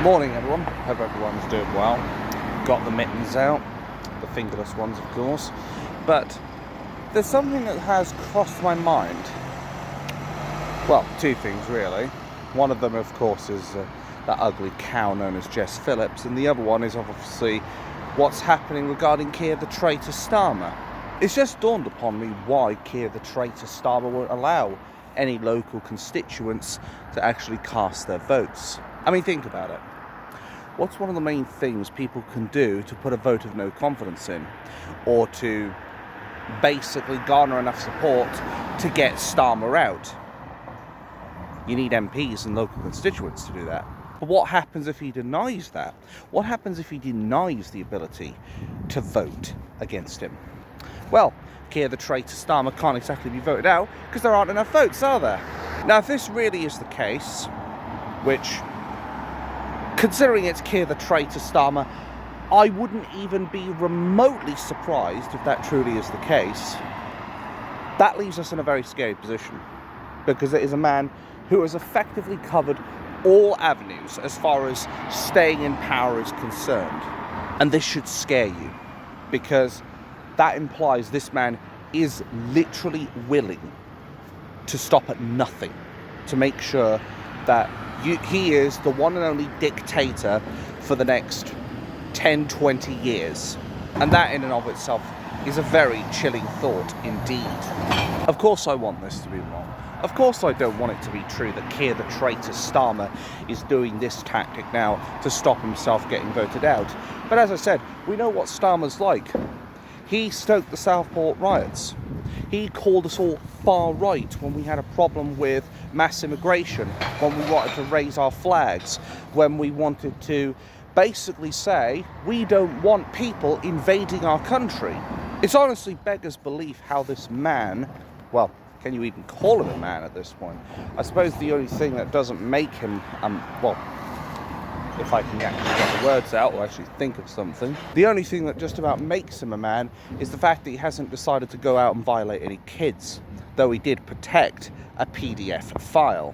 Morning everyone, hope everyone's doing well. Got the mittens out, the fingerless ones of course, but there's something that has crossed my mind. Well, two things really. One of them of course is that ugly cow known as Jess Phillips, and the other one is obviously what's happening regarding Keir the traitor Starmer. It's just dawned upon me why Keir the traitor Starmer won't allow any local constituents to actually cast their votes. I mean, think about it. What's one of the main things people can do to put a vote of no confidence in? Or to basically garner enough support to get Starmer out? You need MPs and local constituents to do that. But what happens if he denies that? What happens if he denies the ability to vote against him? Well, Keir the traitor Starmer can't exactly be voted out because there aren't enough votes, are there? Now, if this really is the case, which, considering it's Keir the traitor Starmer, I wouldn't even be remotely surprised if that truly is the case. That leaves us in a very scary position, because it is a man who has effectively covered all avenues as far as staying in power is concerned. And this should scare you, because that implies this man is literally willing to stop at nothing to make sure that he is the one and only dictator for the next 10, 20 years. And that in and of itself is a very chilling thought indeed. Of course I want this to be wrong. Of course I don't want it to be true that Keir the traitor Starmer is doing this tactic now to stop himself getting voted out. But as I said, we know what Starmer's like. He stoked the Southport riots. He called us all far right when we had a problem with mass immigration, when we wanted to raise our flags, when we wanted to basically say we don't want people invading our country. It's honestly beggars belief how this man, well, can you even call him a man at this point? I suppose the only thing that doesn't make him, well, if I can actually get the words out or actually think of something. The only thing that just about makes him a man is the fact that he hasn't decided to go out and violate any kids, though he did protect a PDF file.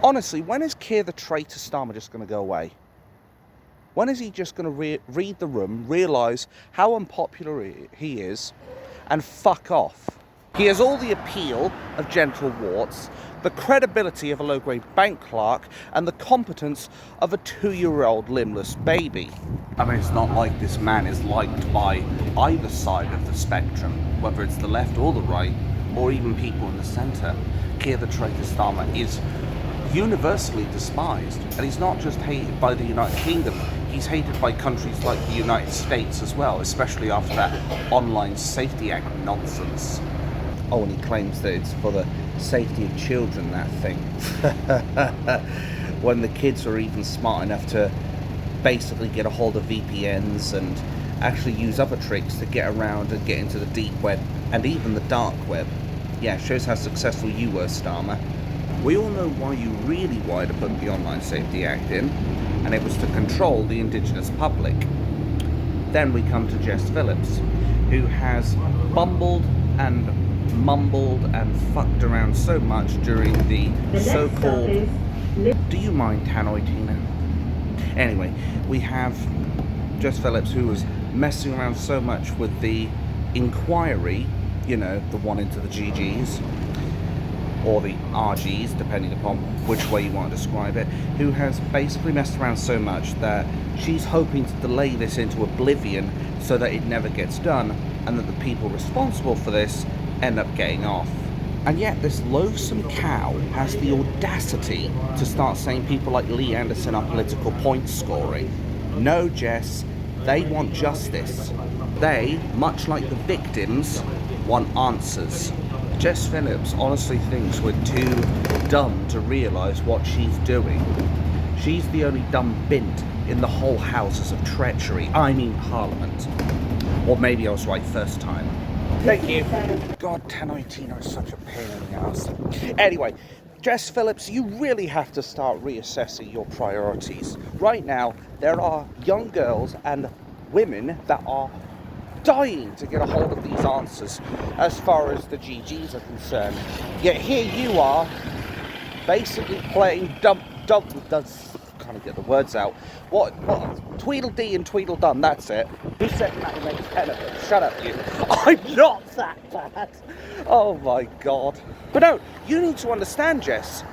Honestly, when is Keir the traitor Starmer just going to go away? When is he just going to read the room, realise how unpopular he is, and fuck off? He has all the appeal of genital warts, the credibility of a low-grade bank clerk, and the competence of a 2-year-old limbless baby. I mean, it's not like this man is liked by either side of the spectrum, whether it's the left or the right, or even people in the centre. Keir the traitor Starmer is universally despised, and he's not just hated by the United Kingdom, he's hated by countries like the United States as well, especially after that Online Safety Act nonsense. Oh, and he claims that it's for the safety of children, that thing. When the kids are even smart enough to basically get a hold of VPNs and actually use other tricks to get around and get into the deep web and even the dark web. Yeah, shows how successful you were, Starmer. We all know why you really wanted to put the Online Safety Act in, and it was to control the indigenous public. Then we come to Jess Phillips, who has bumbled and mumbled and fucked around so much during the so-called... Do you mind, Tannoy Tina? Anyway, we have Jess Phillips, who was messing around so much with the inquiry, you know, the one into the GGs, or the RGs, depending upon which way you want to describe it, who has basically messed around so much that she's hoping to delay this into oblivion so that it never gets done, and that the people responsible for this end up getting off. And yet this loathsome cow has the audacity to start saying people like Lee Anderson are political point scoring. No, Jess, they want justice. They, much like the victims, want answers. Jess Phillips honestly thinks we're too dumb to realise what she's doing. She's the only dumb bint in the whole houses of treachery. I mean Parliament. Or maybe I was right first time. Thank you. God, Tannoy Tina is such a pain in the ass. Anyway, Jess Phillips, you really have to start reassessing your priorities. Right now, there are young girls and women that are dying to get a hold of these answers as far as the GGs are concerned. Yet here you are, basically playing dump with the kind of get the words out. What? Tweedledee and Tweedledum, that's it. Who said that makes 10 of it? Shut up, you. I'm not that bad. Oh my God. But no, you need to understand, Jess.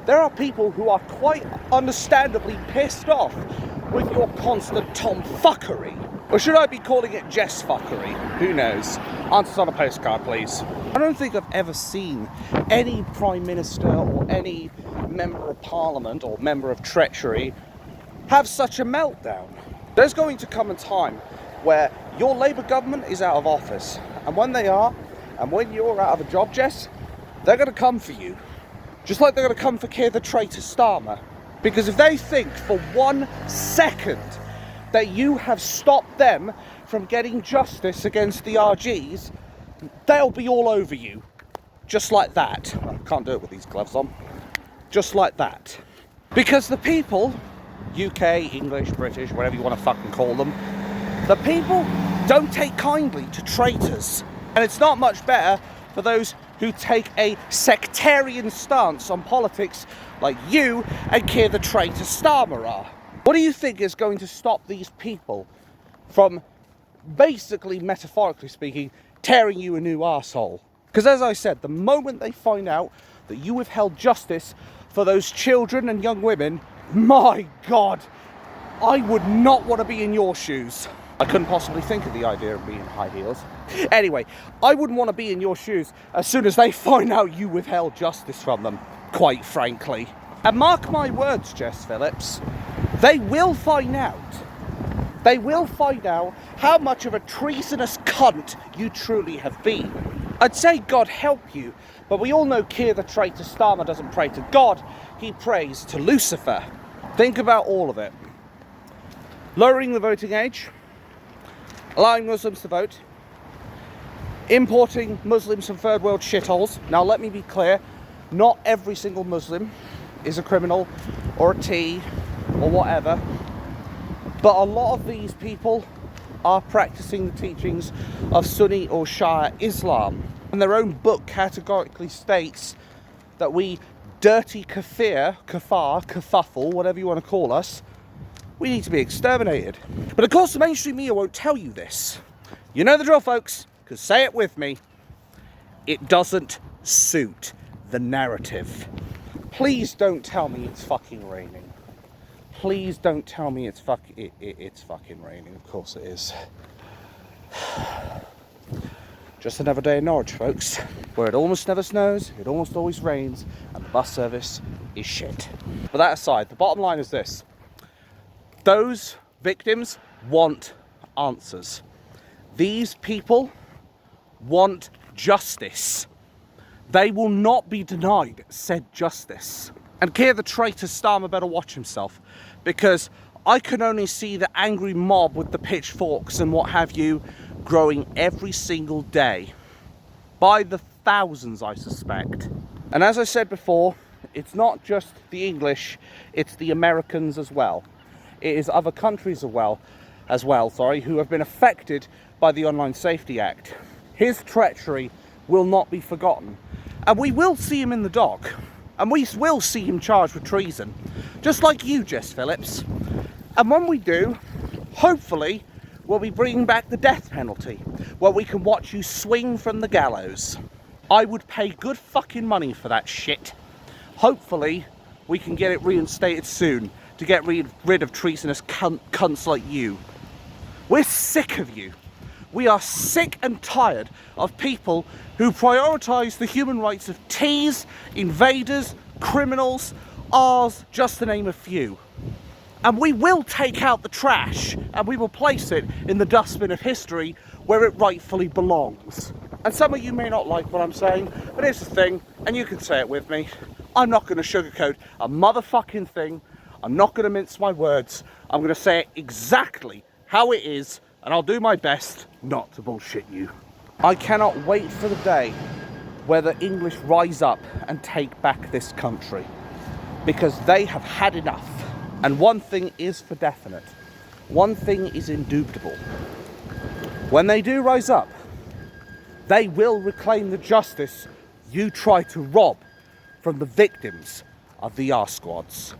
There are people who are quite understandably pissed off with your constant tomfuckery. Or should I be calling it Jess fuckery? Who knows? Answers on a postcard, please. I don't think I've ever seen any Prime Minister or any Member of Parliament or Member of Treachery have such a meltdown. There's going to come a time where your Labour government is out of office. And when they are, and when you're out of a job, Jess, they're going to come for you. Just like they're going to come for Keir the traitor Starmer. Because if they think for 1 second that you have stopped them from getting justice against the RGs, they'll be all over you. Just like that. I can't do it with these gloves on. Just like that. Because the people, UK, English, British, whatever you want to fucking call them, the people don't take kindly to traitors. And it's not much better for those who take a sectarian stance on politics like you and Keir the traitor Starmer are. What do you think is going to stop these people from, basically, metaphorically speaking, tearing you a new arsehole? Because as I said, the moment they find out that you withheld justice for those children and young women, my God, I would not want to be in your shoes. I couldn't possibly think of the idea of being in high heels. Anyway, I wouldn't want to be in your shoes as soon as they find out you withheld justice from them, quite frankly. And mark my words, Jess Phillips, they will find out. They will find out how much of a treasonous cunt you truly have been. I'd say God help you, but we all know Keir the traitor Starmer doesn't pray to God, he prays to Lucifer. Think about all of it. Lowering the voting age, allowing Muslims to vote, importing Muslims from third world shitholes. Now let me be clear, not every single Muslim is a criminal or a T or whatever, but a lot of these people are practicing the teachings of Sunni or Shia Islam, and their own book categorically states that we dirty kafir, kerfuffle, whatever you want to call us, we need to be exterminated. But of course the mainstream media won't tell you this. You know the drill, folks, because say it with me, it doesn't suit the narrative. Please don't tell me it's fucking raining. Please don't tell me it's fucking raining. Of course it is. Just another day in Norwich, folks, where it almost never snows, it almost always rains, and the bus service is shit. But that aside, the bottom line is this. Those victims want answers. These people want justice. They will not be denied said justice. And Keir the traitor Starmer better watch himself, because I can only see the angry mob with the pitchforks and what have you growing every single day. By the thousands, I suspect. And as I said before, it's not just the English, it's the Americans as well. It is other countries as well, who have been affected by the Online Safety Act. His treachery will not be forgotten. And we will see him in the dock. And we will see him charged with treason. Just like you, Jess Phillips. And when we do, hopefully, we'll be bringing back the death penalty, where we can watch you swing from the gallows. I would pay good fucking money for that shit. Hopefully, we can get it reinstated soon, to get rid of treasonous cunts like you. We're sick of you. We are sick and tired of people who prioritise the human rights of T's, invaders, criminals, R's, just to name a few. And we will take out the trash and we will place it in the dustbin of history where it rightfully belongs. And some of you may not like what I'm saying, but here's the thing, and you can say it with me. I'm not going to sugarcoat a motherfucking thing. I'm not going to mince my words. I'm going to say it exactly how it is, and I'll do my best not to bullshit you. I cannot wait for the day where the English rise up and take back this country, because they have had enough. And one thing is for definite. One thing is indubitable. When they do rise up, they will reclaim the justice you try to rob from the victims of the R-squads.